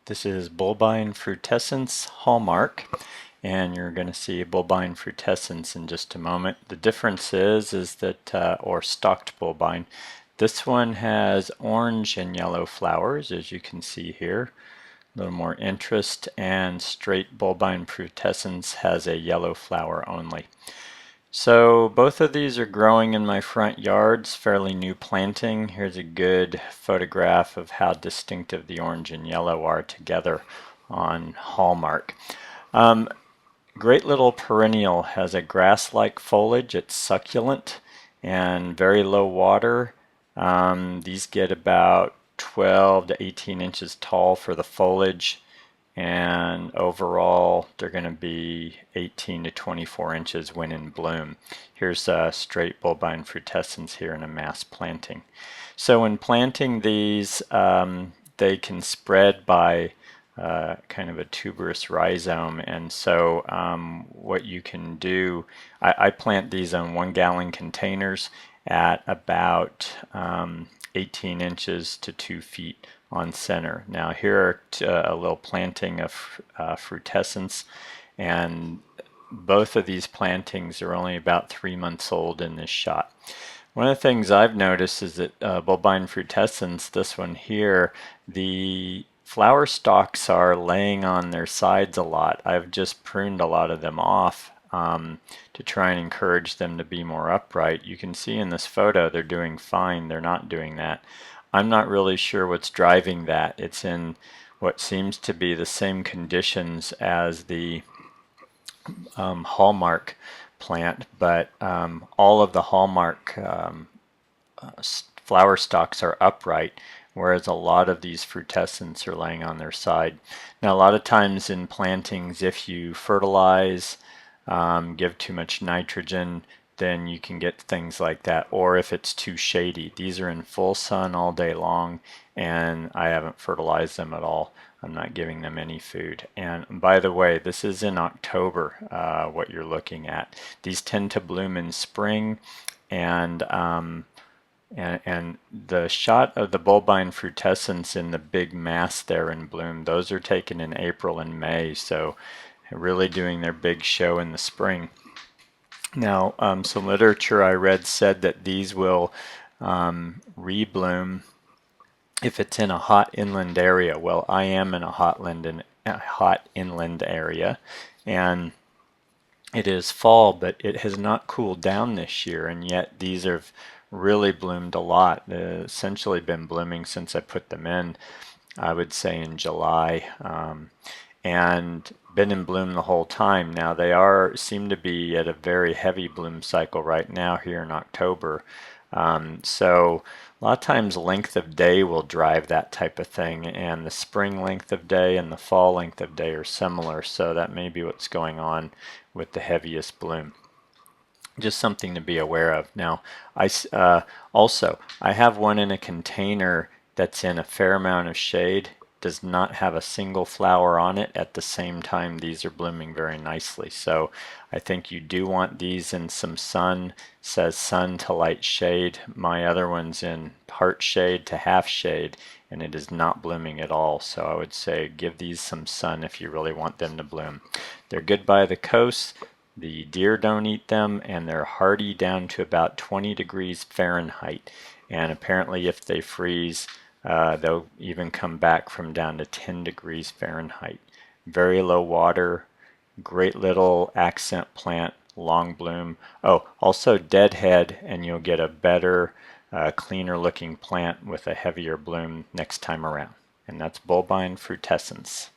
This is Bulbine Frutescens Hallmark, and you're going to see Bulbine Frutescens in just a moment. The difference is that, or Stalked Bulbine, this one has orange and yellow flowers, as you can see here. A little more interest, and straight Bulbine Frutescens has a yellow flower only. So both of these are growing in my front yards, fairly new planting. Here's a good photograph of how distinctive the orange and yellow are together on Hallmark. Great little perennial, has a grass-like foliage. It's succulent and very low water. These get about 12 to 18 inches tall for the foliage, and overall they're going to be 18 to 24 inches when in bloom. Here's a straight Bulbine Frutescens here in a mass planting. So when planting these, they can spread by kind of a tuberous rhizome, and so what you can do, I plant these on 1-gallon containers at about 18 inches to 2 feet on center. Now here are a little planting of Frutescens, and both of these plantings are only about 3 months old in this shot. One of the things I've noticed is that Bulbine Frutescens, this one here, the flower stalks are laying on their sides a lot. I've just pruned a lot of them off to try and encourage them to be more upright. You can see in this photo they're doing fine. They're not doing that. I'm not really sure what's driving that. It's in what seems to be the same conditions as the Hallmark plant, but all of the Hallmark flower stalks are upright, whereas a lot of these Frutescens are laying on their side. Now, a lot of times in plantings, if you fertilize, give too much nitrogen, then you can get things like that, or if it's too shady. These are in full sun all day long, and I haven't fertilized them at all. I'm not giving them any food. And by the way, this is in October, what you're looking at. These tend to bloom in spring, and the shot of the Bulbine Frutescens in the big mass there in bloom, those are taken in April and May, so really doing their big show in the spring. Now, some literature I read said that these will rebloom if it's in a hot inland area. Well, I am in a hot inland area, and it is fall, but it has not cooled down this year, and yet these have really bloomed a lot. They've essentially been blooming since I put them in, I would say in July, and been in bloom the whole time. Now they seem to be at a very heavy bloom cycle right now here in October. So a lot of times length of day will drive that type of thing, and the spring length of day and the fall length of day are similar, so that may be what's going on with the heaviest bloom. Just something to be aware of. Now, I have one in a container that's in a fair amount of shade, does not have a single flower on it. At the same time, these are blooming very nicely. So I think you do want these in some sun. It says sun to light shade. My other one's in part shade to half shade, and it is not blooming at all. So I would say give these some sun if you really want them to bloom. They're good by the coast. The deer don't eat them, and they're hardy down to about 20 degrees Fahrenheit. And apparently if they freeze, they'll even come back from down to 10 degrees Fahrenheit. Very low water, great little accent plant, long bloom. Oh, also deadhead, and you'll get a better, cleaner looking plant with a heavier bloom next time around. And that's Bulbine Frutescens.